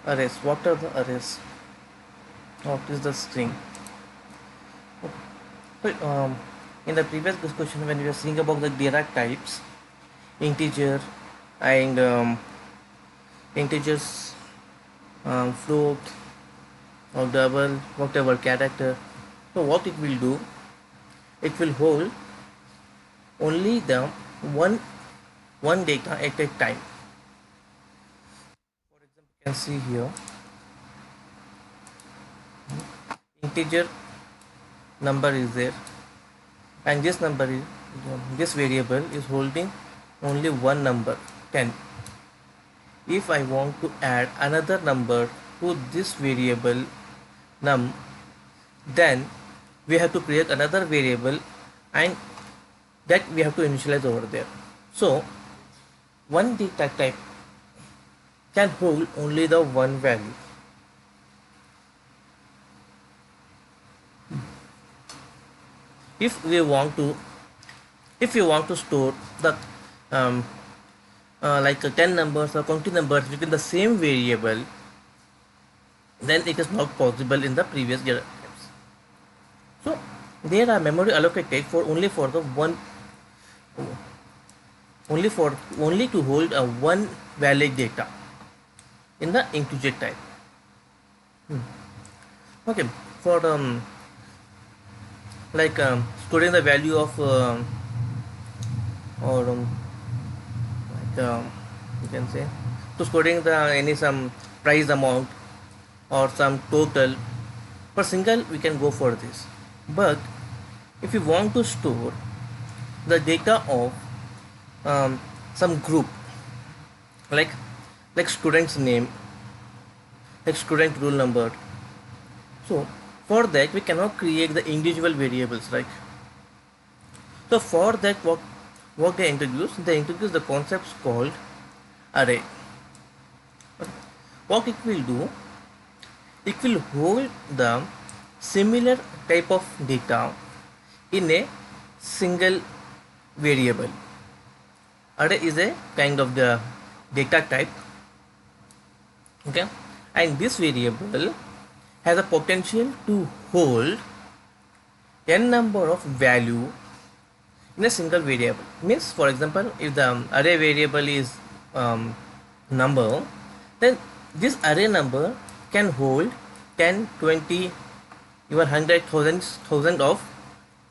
arrays. What are the arrays? What is the string? So, in the previous discussion, when we were seeing about the data types, integer and integers, float or double, whatever character. So what it will do? It will hold only the one data at a time. For example, you can see here integer number is there, and this number is this variable is holding only one number 10. If I want to add another number to this variable num, then we have to create another variable and that we have to initialize over there. So one data type can hold only the one value. If we want to store the like 10 numbers or 20 numbers within the same variable, then it is not possible in the previous data types. So there are memory allocated for only for the one, only to hold a one valid data in the integer type. Okay, for like storing the value of or like you can say, to storing the any some price amount or some total, for single we can go for this. But if you want to store the data of some group, like student's name, like student roll number, so for that we cannot create the individual variables, right? So for that, what they introduce the concepts called array. What it will do, it will hold the similar type of data in a single variable. Array is a kind of the data type, okay, and this variable has a potential to hold n number of value in a single variable. Means, for example, if the array variable is number, then this array number can hold 10, 20, even 100, thousand of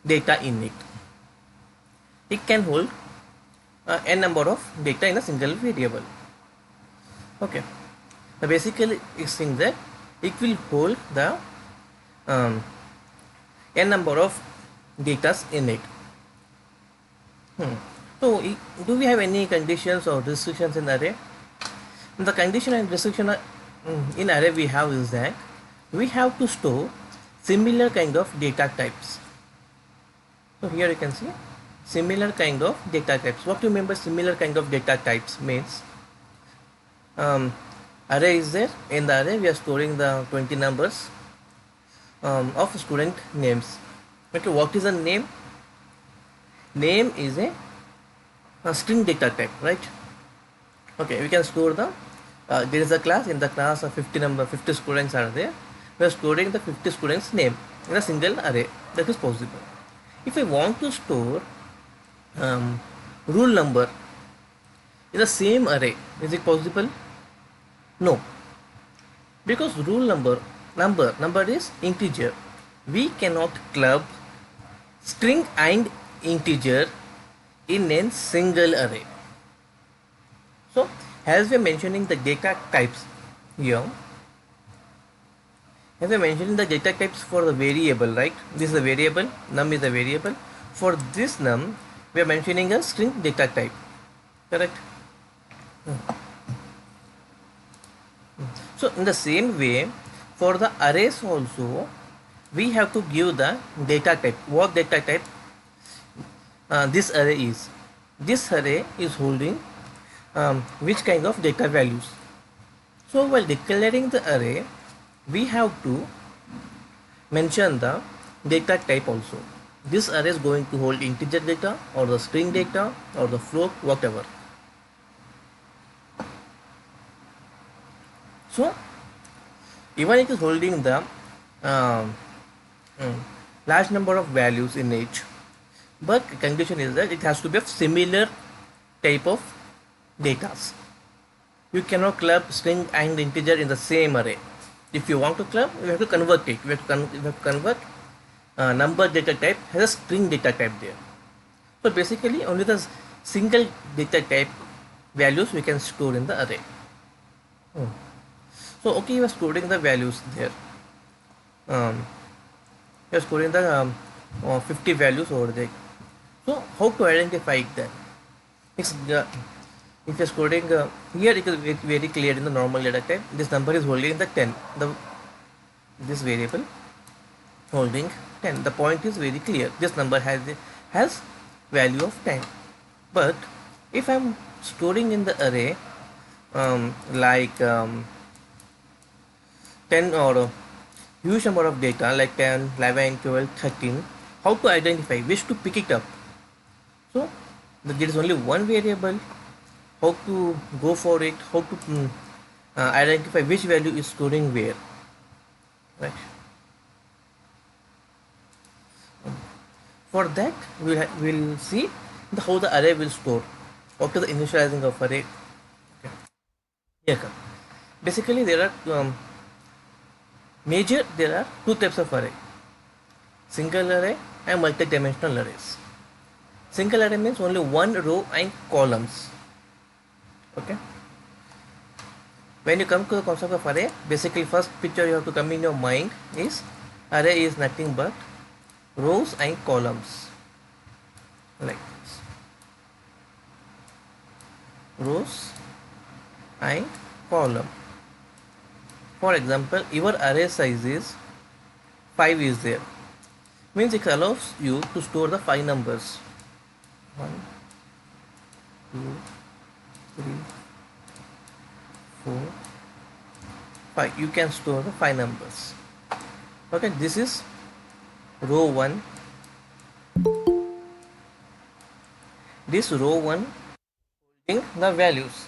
data in it. It can hold n number of data in a single variable. Okay, so basically it's saying that it will hold the n number of data in it. So do we have any conditions or restrictions in array? The condition and restriction in array we have is that we have to store similar kind of data types. So here you can see similar kind of data types. What do you mean by similar kind of data types? Means array is there. In the array we are storing the 20 numbers of student names. Okay, what is a name? Name is a string data type, right? Okay, we can store the there is a class. In the class of 50 students are there. We are storing the 50 students name in a single array. That is possible. If I want to store rule number in the same array, is it possible? No, because rule number is integer. We cannot club string and integer in a single array. So as we are mentioning the data types here, as we are mentioning the data types for the variable, right? This is a variable, num is a variable. For this num we are mentioning a string data type, correct? So in the same way, for the arrays also we have to give the data type. What data type this array is? This array is holding which kind of data values. So while declaring the array, we have to mention the data type also. This array is going to hold integer data or the string data or the float, whatever. So Even it is holding the um, mm, large number of values in each, but condition is that it has to be of similar type of data. You cannot club string and integer in the same array. If you want to club, you have to convert it. You have to convert number data type has a string data type there. So basically only the single data type values we can store in the array. So okay, you are storing the values there. Um, you are storing the 50 values over there. So how to identify that? It's, if you are storing here, it is very clear in the normal data type. This number is holding the 10. This variable holding 10. The point is very clear. This number has value of 10. But if I'm storing in the array like 10 or huge number of data like 10, 11, 12, 13, how to identify which to pick it up? So there is only one variable. How to go for it? How to identify which value is storing where? Right. For that, we'll see how the array will store after the initializing of array. Okay. Here come. Basically, there are two types of array: single array and multi-dimensional arrays. Single array means only one row and columns. Okay. When you come to the concept of array, basically first picture you have to come in your mind is array is nothing but rows and columns, like this. Rows and column. For example, your array size is 5 is there. Means it allows you to store the 5 numbers. 1, 2, 3, 4, 5. You can store the 5 numbers. Okay, this is row 1. This row 1 holding the values.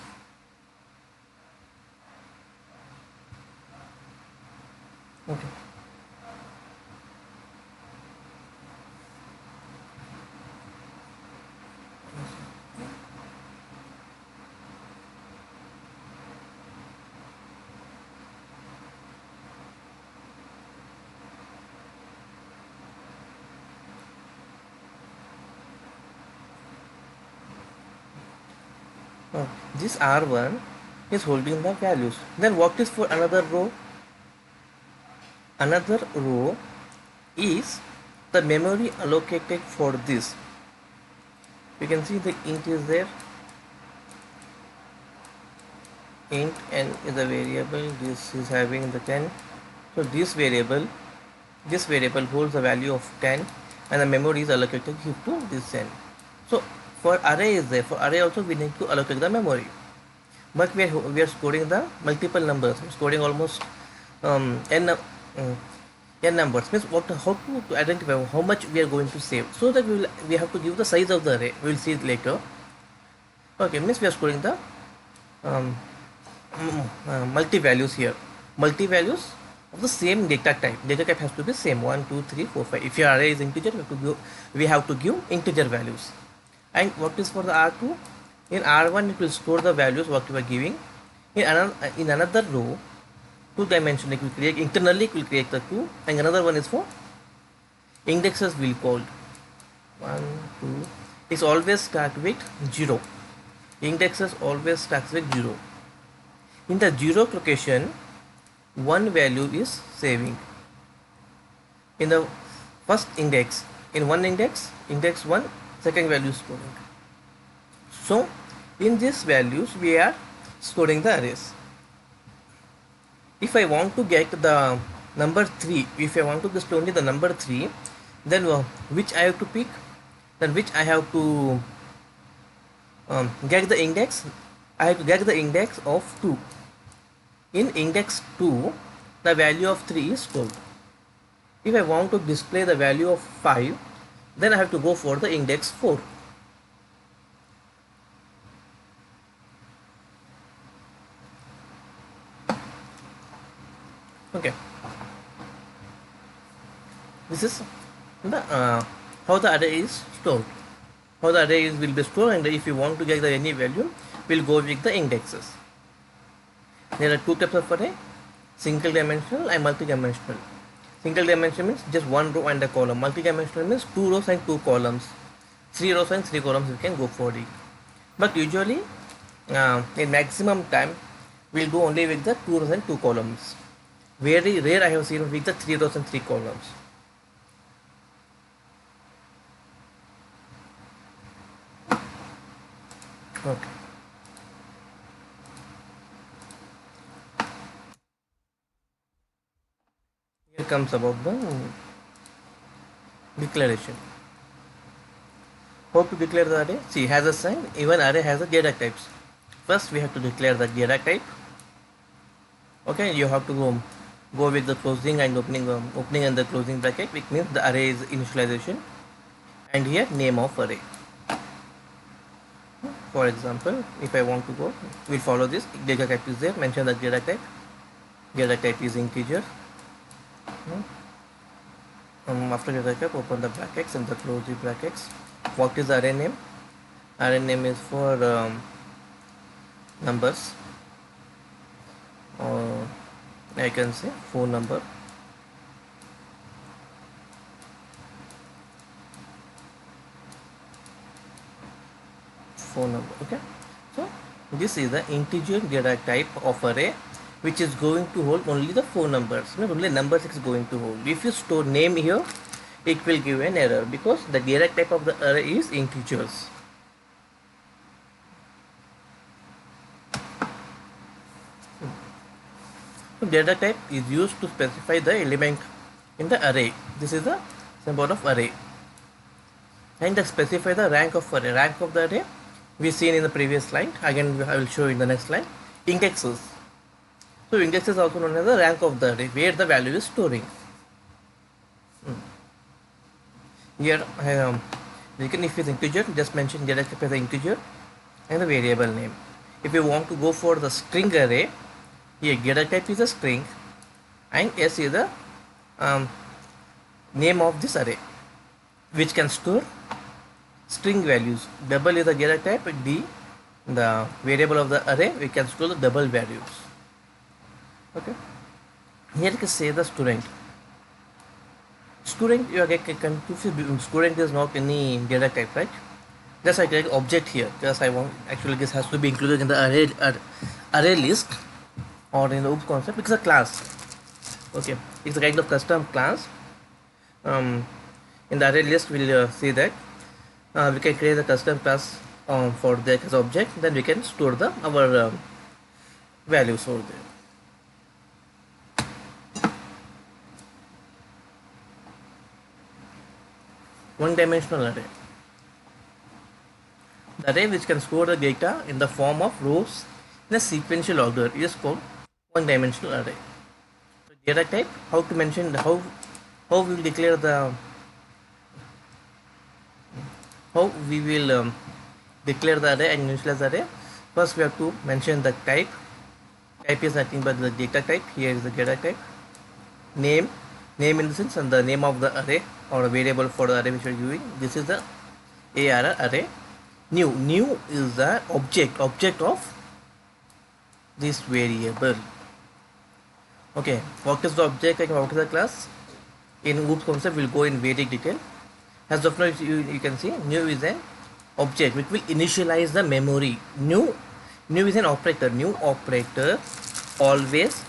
Okay. This R1 is holding the values. Then what is for another row? Another row is the memory allocated for this. You can see the int is there. Int n is a variable. This is having the 10. So this variable holds the value of 10, and the memory is allocated to this n. So for array is there. For array also we need to allocate the memory, but we are storing the multiple numbers. We're storing almost n numbers. Means how to identify how much we are going to save, so that we have to give the size of the array. We will see it later. Okay, means we are storing the multi values here. Multi values of the same data type. Data type has to be same 1, 2, 3, 4, 5. If your array is integer, we have to give integer values. And what is for the R2? In R1 it will store the values what you are giving. In another row, 2 dimension it will create internally, it will create the 2, and another one is for indexes will called 1, 2. It's always start with 0. Indexes always starts with 0. In the 0th location, one value is saving. In the first index, in one index 1, second value is storing. So in these values we are storing the arrays. If I want to get the number 3, if I want to just only the number 3, then which I have to pick, then which I have to get the index. I have to get the index of 2. In index 2, the value of 3 is stored. If I want to display the value of 5, then I have to go for the index 4. Okay, how the array is stored. How the array will be stored, and if you want to get the any value, we'll go with the indexes. There are two types of array: single dimensional and multi-dimensional. Single dimensional means just one row and a column. Multi-dimensional means two rows and two columns. Three rows and three columns you can go for it. But usually, in maximum time, we'll go only with the two rows and two columns. Very rare I have seen with the three rows and three columns. Okay. Here comes about the declaration. How to declare the array? See, has a sign. Even array has a data types. First, we have to declare the data type. Okay, you have to go with the closing and opening and the closing bracket, which means the array is initialization, and here name of array. For example, if I want to go, we'll follow this. Data type is there. Mention the data type. Data type is integer. After data type, open the brackets and the close the brackets. What is the array name? Array name is for numbers, or I can say phone number. Phone number. Okay, so this is the integer data type of array, which is going to hold only the phone numbers. Not only numbers it is going to hold. If you store name here, it will give an error because the data type of the array is integers. So data type is used to specify the element in the array. This is the symbol of array. And to specify the rank of array. Rank of the array we seen in the previous slide. Again I will show in the next slide. Indexes. So index is also known as the rank of the array, where the value is storing. Here if it's integer, just mention data type as the integer and the variable name. If you want to go for the string array, here data type is a string and S is the name of this array, which can store string values. Double is the data type, D the variable of the array, we can store the double values. Okay, here you can say the student. Student, you are getting confused. Student is not any data type, right? Just I take object here. Just I want, actually this has to be included in the array list or in the OOP concept because it's a class. Okay, it's a kind of custom class. In the array list we'll see that we can create a custom class for that as object. Then we can store our values over there. One-dimensional array. The array which can store the data in the form of rows in a sequential order is called one-dimensional array. So data type, how to mention how we will declare the how we will declare the array and initialize the array. First we have to mention the type. Type is nothing but the data type. Here is the data type. Name in the sense and the name of the array or a variable for the array which we are using. This is the ARR array. New is the object of this variable. Okay, what is the object and what is the class? In OOP concept we'll go in very detail. As of now you can see new is an object which will initialize the memory. New is an operator. New operator always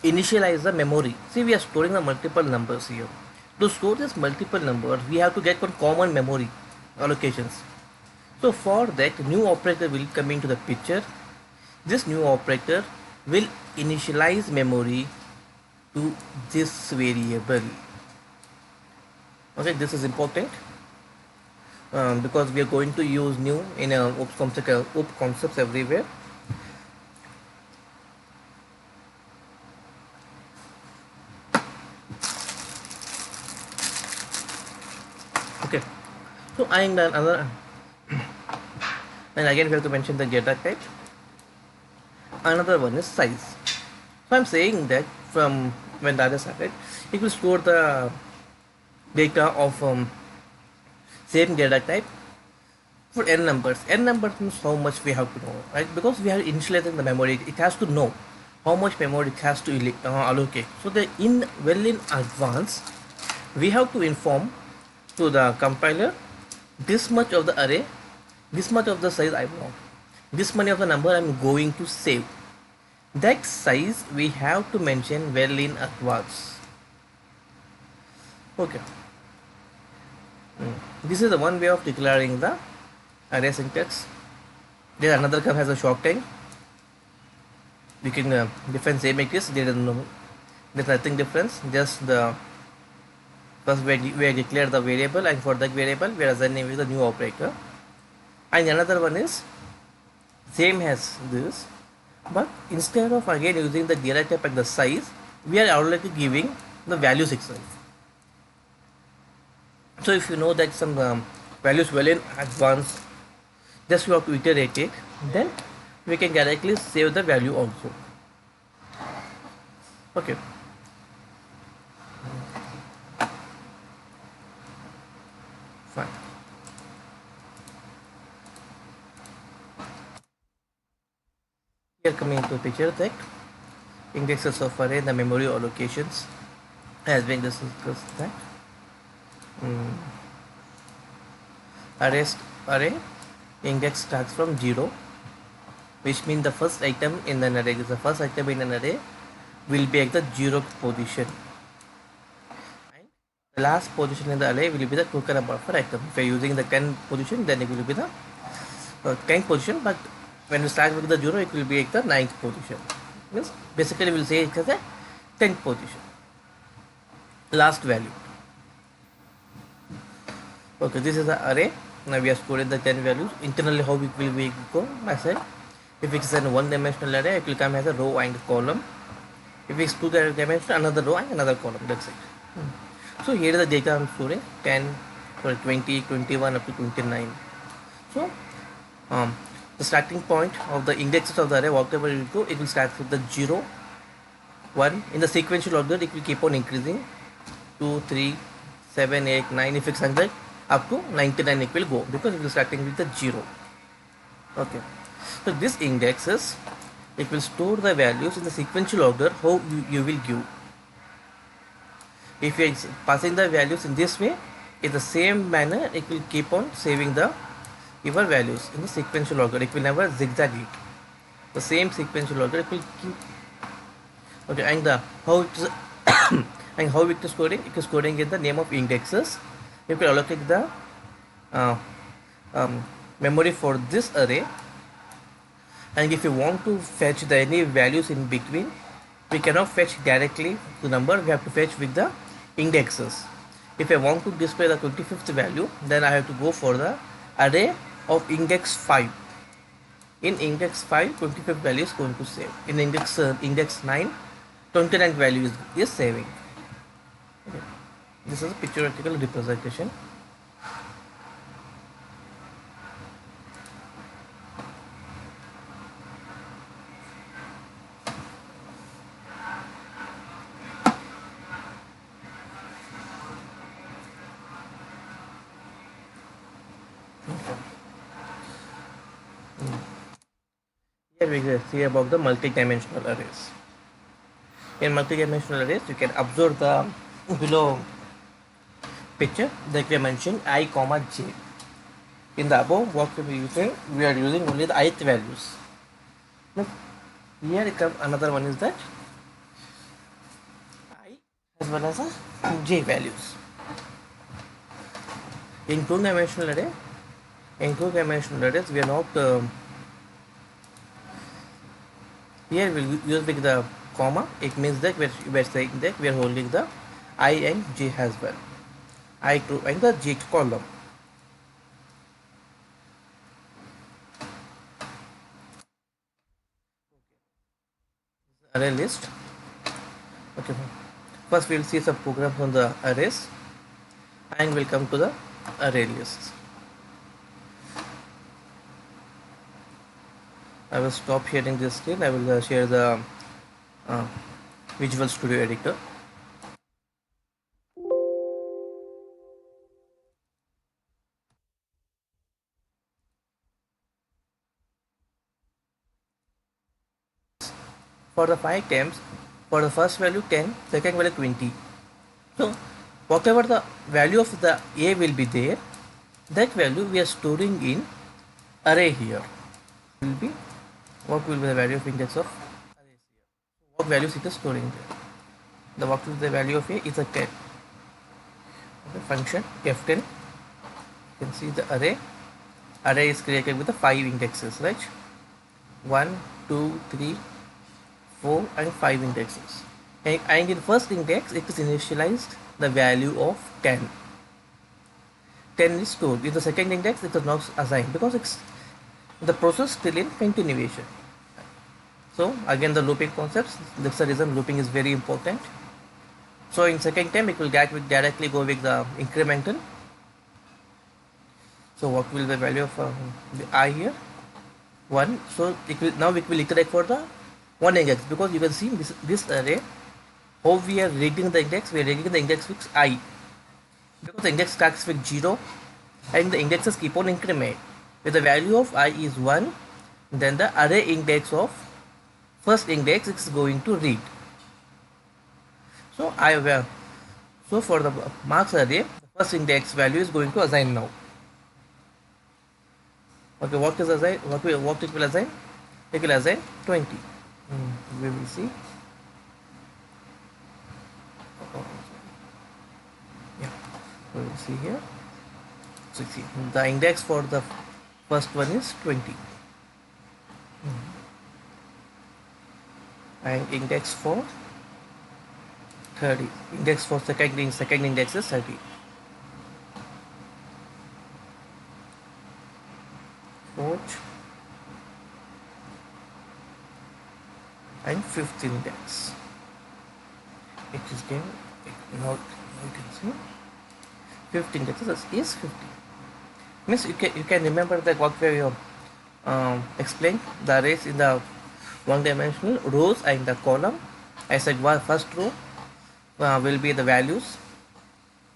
initialize the memory. See, we are storing the multiple numbers here. To store this multiple numbers, we have to get one common memory allocations. So for that, new operator will come into the picture. This new operator will initialize memory to this variable. Okay, this is important because we are going to use new in OOP concepts everywhere. Okay, so and another, and again we have to mention the data type. Another one is size. So I'm saying that from when data started, it will store the data of same data type for n numbers. N numbers means how much we have to know, right? Because we are initializing the memory, it has to know how much memory it has to allocate. So the well in advance, we have to inform to the compiler this much of the array, this much of the size I want, this many of the number I'm going to save. That size we have to mention well in advance. Okay. This is the one way of declaring the array syntax. There another curve has a short time. We can define same like this. There's nothing difference. Just the first we declare the variable, and for that variable we are assigning with the new operator. And another one is same as this, but instead of again using the data type and the size, we are already giving the values itself. So if you know that some values well in advance, just you have to iterate it, then we can directly save the value also. Okay. Fine. Here coming to picture that indexes of array, the memory allocations has been discussed that. Array index starts from 0, which means the first item in an array will be at the 0th position, and the last position in the array will be the total number of item. If you are using the 10 position, then it will be the 10th position, but when we start with the 0, it will be at the 9th position. Means basically we will say it as a 10th position, last value. Okay, this is the array. Now we have stored the 10 values. Internally, how it will be go? I said, if it is a one-dimensional array, it will come as a row and column. If it's two-dimensional, another row and another column. That's it. So here is the data I'm storing: 20, 21 up to 29. So the starting point of the indexes of the array, whatever it will go, it will start with the 0, 1. In the sequential order, it will keep on increasing. 2, 3, 7, 8, 9. If it's 100, up to 99 it will go, because it will starting with the 0. Okay, so this indexes, it will store the values in the sequential order how you will give. If you are passing the values in this way, in the same manner it will keep on saving the your values in the sequential order. It will never zigzag it. The same sequential order it will keep. Okay, and how it is and how it is storing? It is storing in the name of indexes. You can allocate the memory for this array, and if you want to fetch the any values in between, we cannot fetch directly the number, we have to fetch with the indexes. If I want to display the 25th value, then I have to go for the array of index 5. In index 5, 25th value is going to save. In index 9, 29th value is saving. Okay. This is a pictorial representation. Here we see about the multi-dimensional arrays. In multi-dimensional arrays, you can observe the below picture that we mentioned I, j. In the above, what we are using only the ith values. Now, here comes another one is that I as well as j values. In two-dimensional array, we are not here we'll use with the comma. It means that we're saying that we are holding the I and j as well. I to and the j column. Array list. Okay. First we'll see some programs on the arrays, and we'll come to the array lists. I will stop sharing this screen. I will share the Visual Studio Editor. for the 5 terms, for the first value 10, second value 20. So whatever the value of the a will be there, that value we are storing in array here. Will be what will be the value of index of arrays here. So what values it is storing there? The what will the value of a is a 10. Okay, function f10. You can see the array. Array is created with the 5 indexes, right? 1, 2, 3, 4 and 5 indexes. And in first index it is initialized the value of 10. 10 is stored. In the second index it is not assigned because it's the process still in continuation. So again the looping concepts, that's the reason looping is very important. So in second term it will directly go with the incremental. So what will the value of the I here? 1. So now it will iterate for the one index, because you can see this array how we are reading the index. We are reading the index with I, because the index starts with 0 and the indexes keep on increment. If the value of I is 1, then the array index of first index is going to read. So so for the marks array, the first index value is going to assign now. Okay, what is assign? What it will assign? It will assign 20. We will see. Yeah, we will see here. So see, the index for the first one is 20, and index for 30. Index for second index is 30. 4th and 5th index. It is given. Now you can see 5th index is 50. Means you can remember that what we explained the arrays in the one dimensional rows and the column. I said first row will be the values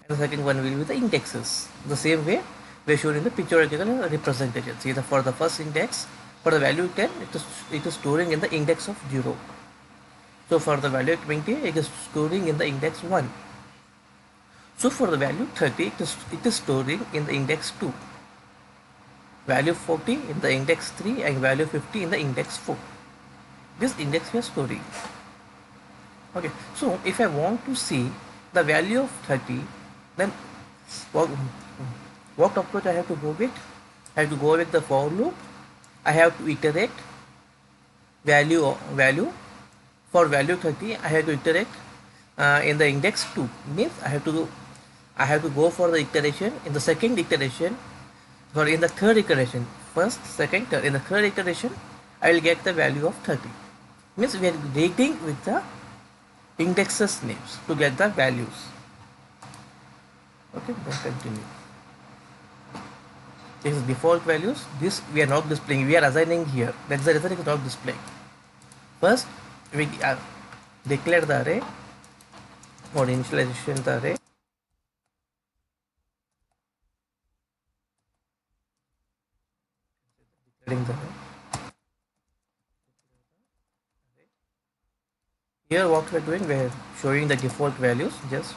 and the second one will be the indexes. The same way we are showing in the pictorial representation. See, for the first index, for the value 10, it is storing in the index of 0. So for the value 20, it is storing in the index 1. So for the value 30, it is storing in the index 2. Value 40 in the index 3 and value 50 in the index 4. This index we are storing. Okay, so if I want to see the value of 30, then what approach I have to go with? I have to go with the for loop. I have to iterate value for value 30. I have to iterate in the index 2. Means I have to go for the iteration in the second iteration, or in the third iteration. First, second, third. In the third iteration, I will get the value of 30. Means we are reading with the indexes names to get the values. Okay, then continue. This is default values. This we are not displaying. We are assigning here. That's the reason it is not displaying. First, we declare the array or initialization the array. Declaring the array. Here, what we are doing, we are showing the default values. Just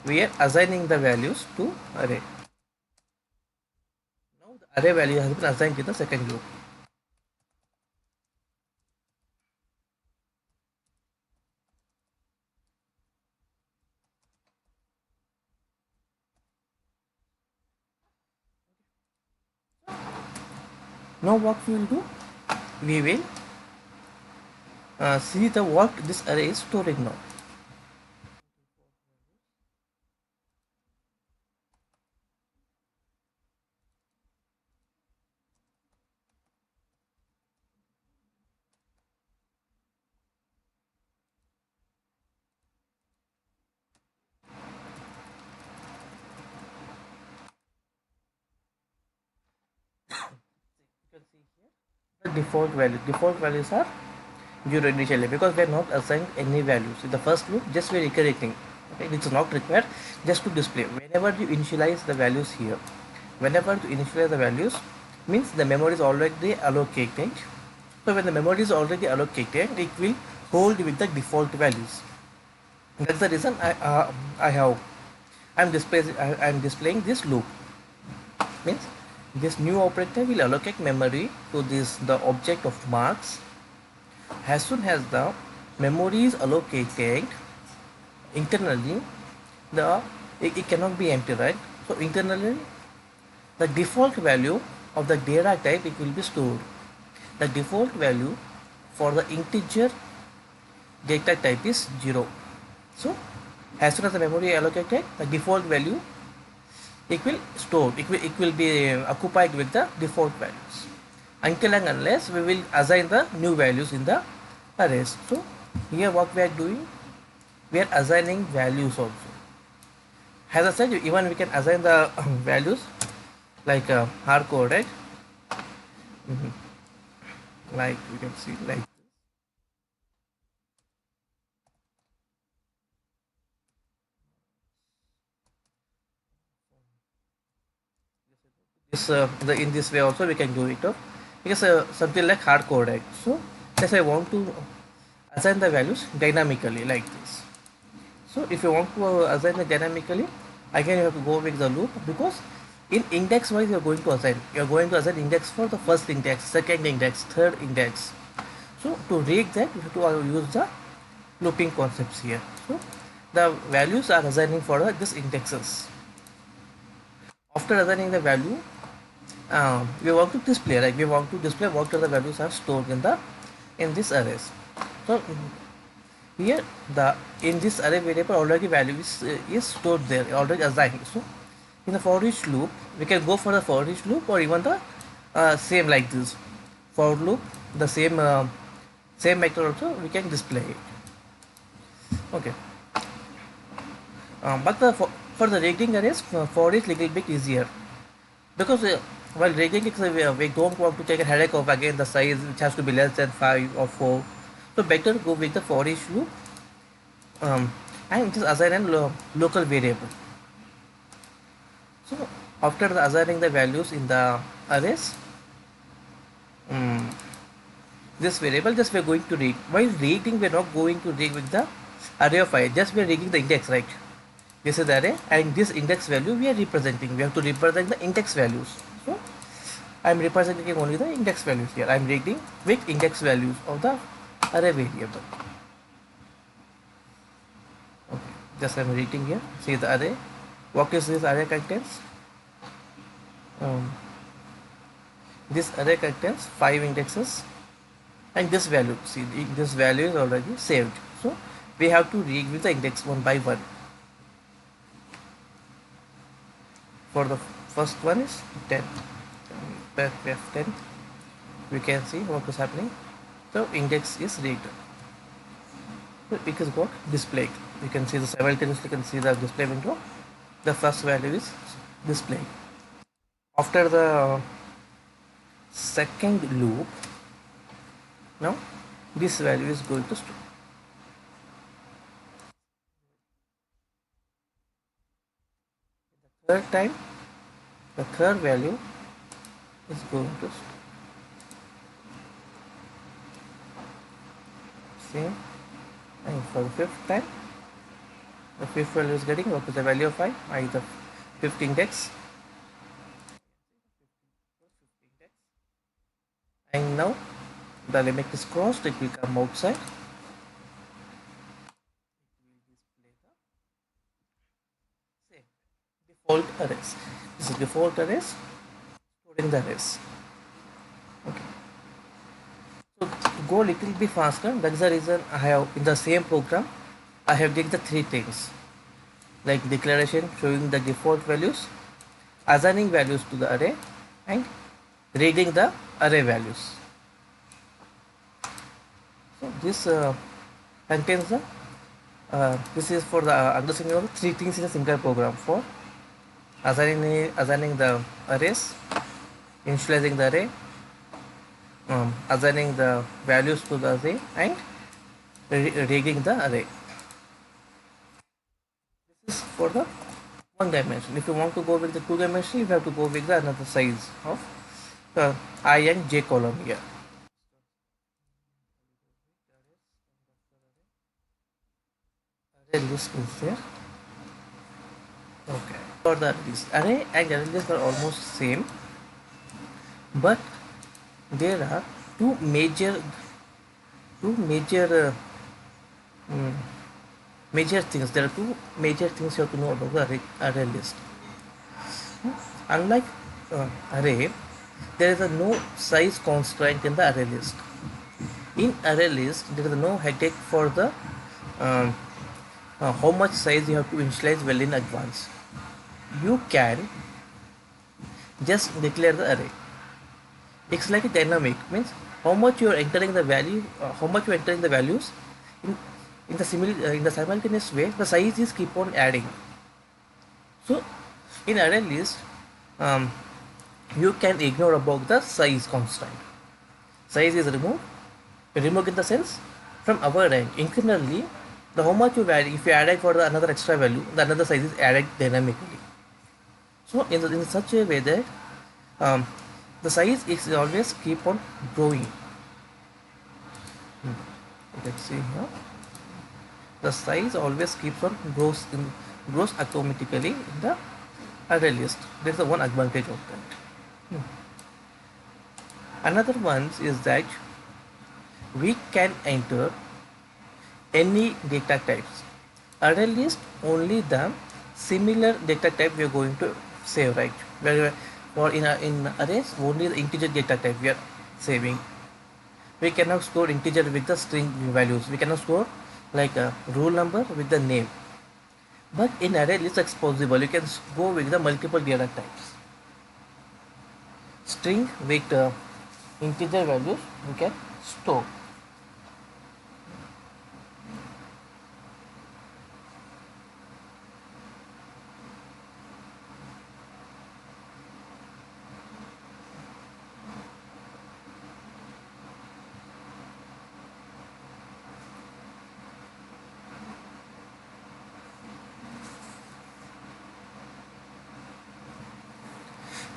we are assigning the values to array. Now the array value has been assigned to the second group. Now what we will do? We will see the what this array is storing now. You can see here The default values are 0 initially because we are not assigned any values in the first loop. Just we are recurring. Okay, it's not required just to display. Whenever you initialize the values here, whenever you initialize the values, means the memory is already allocated. So when the memory is already allocated, it will hold with the default values. That's the reason I'm displaying this loop. Means this new operator will allocate memory to this the object of marks. As soon as the memory is allocated internally, it cannot be empty, right? So internally the default value of the data type, it will be stored. The default value for the integer data type is 0. So as soon as the memory allocated, the default value, it will store, it will be occupied with the default values until and unless we will assign the new values in the arrays. So here what we are doing, we are assigning values also. As I said, even we can assign the values like hardcore, right? Like we can see like this in this way also we can do it, because something like hardcore, right? So let's say I want to assign the values dynamically like this. So if you want to assign it dynamically, again you have to go with the loop, because in index wise you're going to assign index for the first index, second index, third index. So to read that, you have to use the looping concepts here. So the values are assigning for this indexes. After assigning the value, we want to display, like we want to display what are the values are stored in this arrays. So here the in this array variable already value is stored there, already assigned. So in the for each loop, we can go for the for each loop, or even the same like this for loop, the same method also we can display it. Okay. But for the rigging arrays, for it little bit easier, because while rigging it, we don't want to take a headache of again the size which has to be less than 5 or 4. So better go with the for each loop, and just assign a local variable. So after assigning the values in the arrays, this variable just we are going to read. While reading, we are not going to read with the array of I, just we are reading the index, right? This is the array, and this index value we are representing. We have to represent the index values. So I am representing only the index values here. I am reading with index values of the array variable. Okay, just I am reading here. See the array. What is this array contains? This array contains 5 indexes, and this value, see this value is already saved. So we have to read with the index one by one. For the first one is 10. Back we have 10. We can see what is happening. So index is read. So it is got displayed. You can see the simultaneously, you can see the display window. The first value is displayed. After the second loop, now this value is going to store. The third time, the third value is going to store. Same, and for the fifth time, the fifth value is getting what is the value of I is the fifth index. And now the limit is crossed, it will come outside. Same default arrays. This is default arrays storing the arrays. Okay. So to go a little bit faster, that is the reason I have in the same program I have did the 3 things, like declaration showing the default values, assigning values to the array, and reading the array values. So this contains the this is for the understanding of the 3 things in a single program: for assigning the arrays, initializing the array, assigning the values to the array and rigging the array. This is for the one dimension. If you want to go with the two dimension, you have to go with the another size of I and j column here. Array list is there. Okay. For the list, array and array list are almost same, but there are two major mm, major things. There are two major things you have to know about the array list. Unlike array, there is a no size constraint in the array list. In array list, there is no headache for the um, how much size you have to initialize well in advance. You can just declare the array. It's like a dynamic, means how much you are entering the value, how much you are entering the values in the simultaneous way. The size is keep on adding. So in array list, you can ignore about the size constraint. Size is removed. Removed in the sense from our end internally. The how much you add, if you add for the another extra value, the another size is added dynamically. So in such a way that the size is always keep on growing. Let's see here. The size always keeps on grows automatically in the array list. That's the one advantage of that. Another one is that we can enter any data types. Array list only the similar data type we are going to save, right? Or in arrays only the integer data type we are saving. We cannot store integer with the string values. We cannot store like a rule number with the name. But in array list it's possible. You can go with the multiple data types. String with integer values you can store.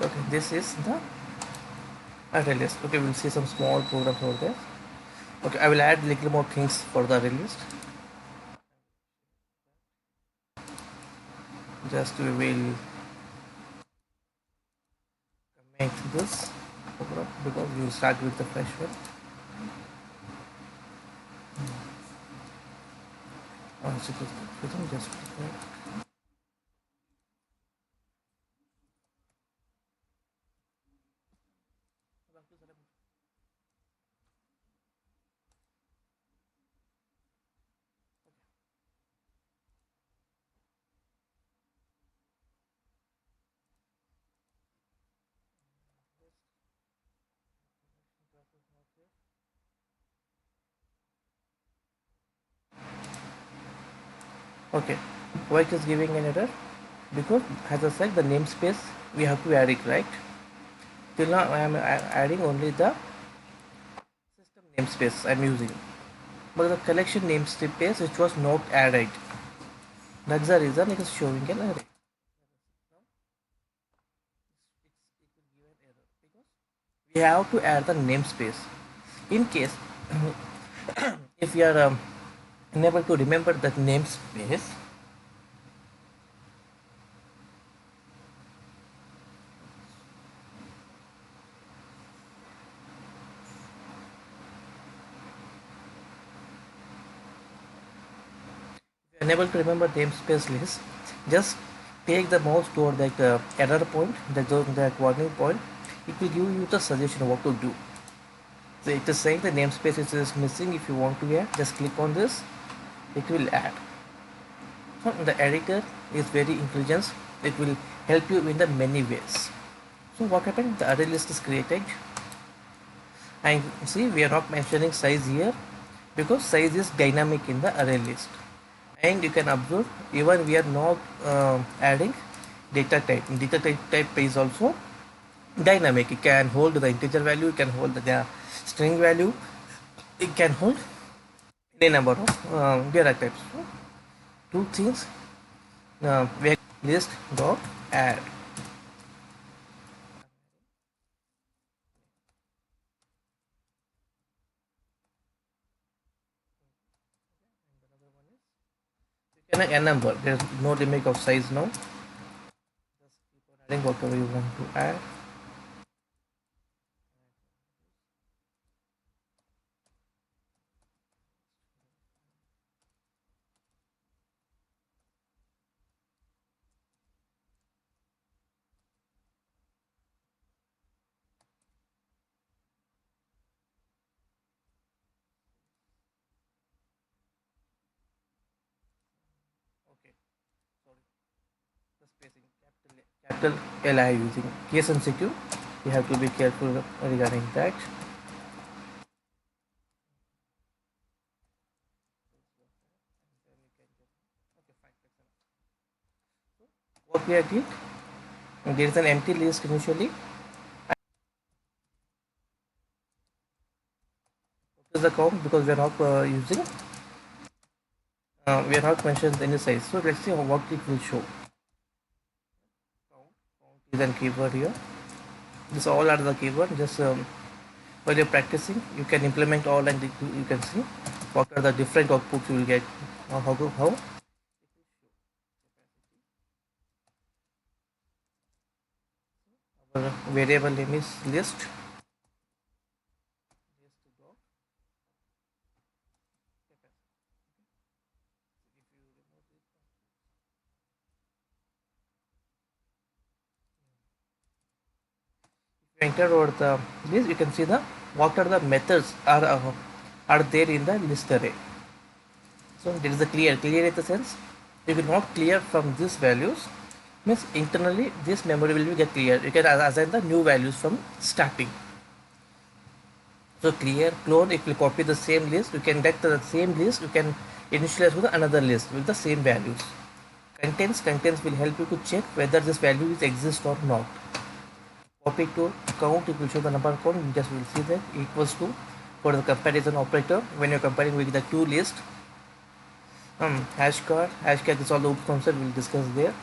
Okay, this is the array list. Okay, we'll see some small programs over there. Okay, I will add little more things for the array list. Just we will make this program because we will start with the fresh one. Just okay, why it is giving an error? Because as I said, the namespace we have to add it, right? Till now I am adding only the system namespace I am using, but the collection namespace which was not added. That's the reason it is showing an error. We have to add the namespace. In case if you are unable to remember that namespace, unable to remember namespace list, just take the mouse toward that error point, that warning point. It will give you the suggestion what to do. So it is saying the namespace is missing. If you want to add, just click on this, it will add. So the editor is very intelligent. It will help you in the many ways. So what happened? The array list is created, and see we are not mentioning size here because size is dynamic in the array list. And you can observe even we are not adding data type. Data type is also dynamic. It can hold the integer value, it can hold the string value, it can hold any number of data types. So, two things, we list dot add. You can add a number. There's no limit of size now. Just keep on adding whatever you want to add. Okay, sorry, the spacing. Capital L I using case sensitive. You have to be careful regarding that. Okay, fine. What we did, there is an empty list initially. What is the count? Because we are not using, we are not mentioned any size. So let's see what it will show. Count is an keyword here. This all are the keyword. Just while you're practicing, you can implement all and you can see what are the different outputs you will get. How our variable name is list. Enter over the list, you can see the what are the methods are there in the list array. So there is a clear in the sense if you not clear from these values means internally this memory will get clear. You can assign the new values from starting. So clear clone, if you copy the same list, you can get the same list, you can initialize with another list with the same values. Contents will help you to check whether this value is exist or not. Copy to count, it will show the number of count, you just will see that equals to for the comparison operator when you're comparing with the two list. Hash card is all the concept we'll discuss there.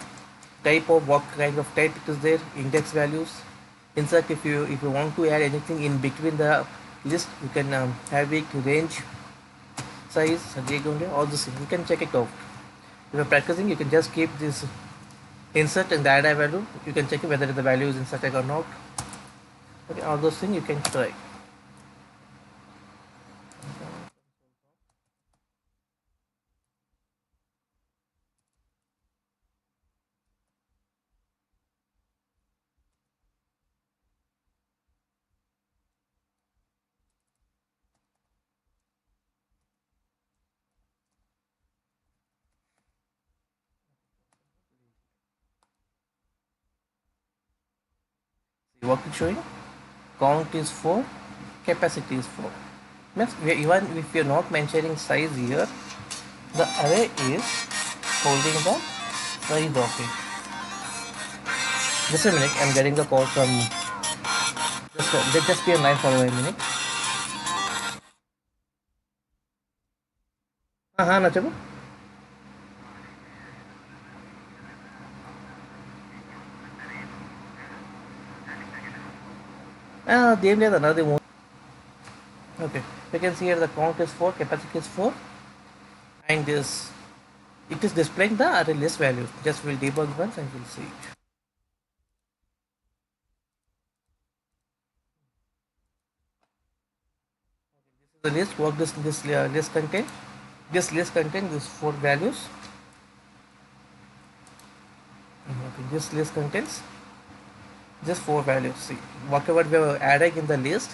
Type of what kind of type it is there, index values. Insert, if you want to add anything in between the list, you can have it range, size, all this thing. You can check it out. If you're practicing, you can just keep this insert and the add value. You can check whether the value is inserted or not. Okay, all those things you can try. See what it's showing? Count is 4, capacity is 4. Means even if you're not mentioning size here, the array is holding the size of it. Just a minute, I'm getting the call from. Just be online for a minute. हाँ ना चलो. देव लिया था ना देव. Okay, you can see here the count is 4, capacity is 4, and this it is displaying the array list value. Just we'll debug once and we'll see it. The list, what this list contain? This list contains these 4 values. Okay, this list contains just 4 values. See, whatever we are adding in the list,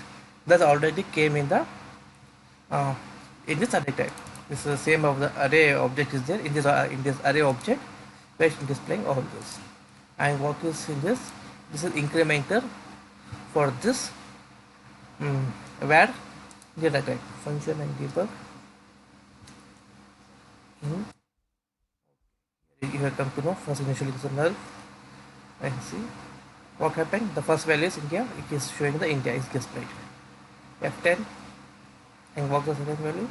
that already came in the in this array type. This is the same of the array object is there in this array object, where it's displaying all this. And what is in this? This is incrementer for this where data type function and debug. You have come to know first initially this is null and see what happened? The first value is India. It is showing the India is displayed. F10, and what the second value?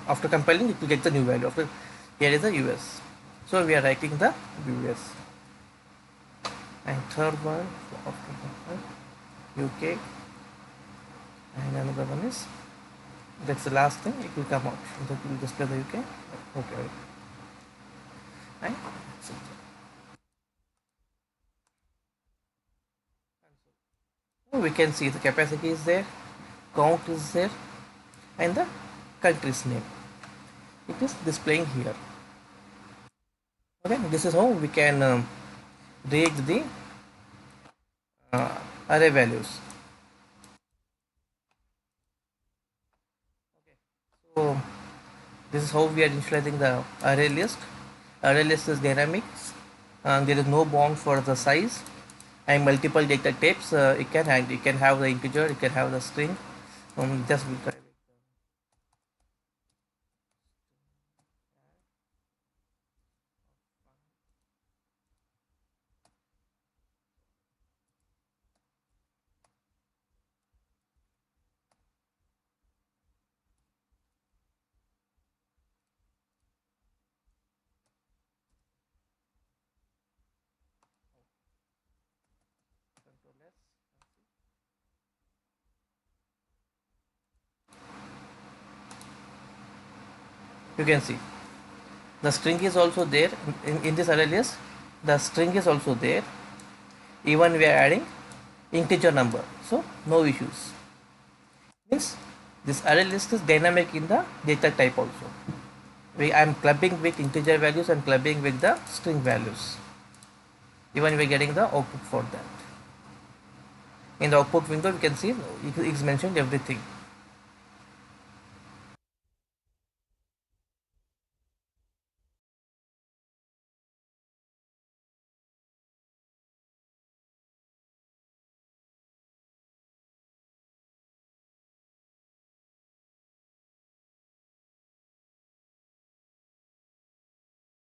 After compiling, it will get the new value. After here is the US. So we are writing the US. And third one UK, and another one is, that's the last thing. It will come out. It will display the UK. Okay. And so we can see the capacity is there, count is there, and the country's name. It is displaying here. Okay, this is how we can read the array values. So this is how we are initializing the array list. Array list is dynamic, and there is no bound for the size, and multiple data types. It can have the integer, it can have the string. Just we'll try. You can see the string is also there in this array list. The string is also there. Even we are adding integer number, so no issues. Means this array list is dynamic in the data type also. I am clubbing with integer values and clubbing with the string values. Even we are getting the output for that. In the output window, we can see it is mentioned everything.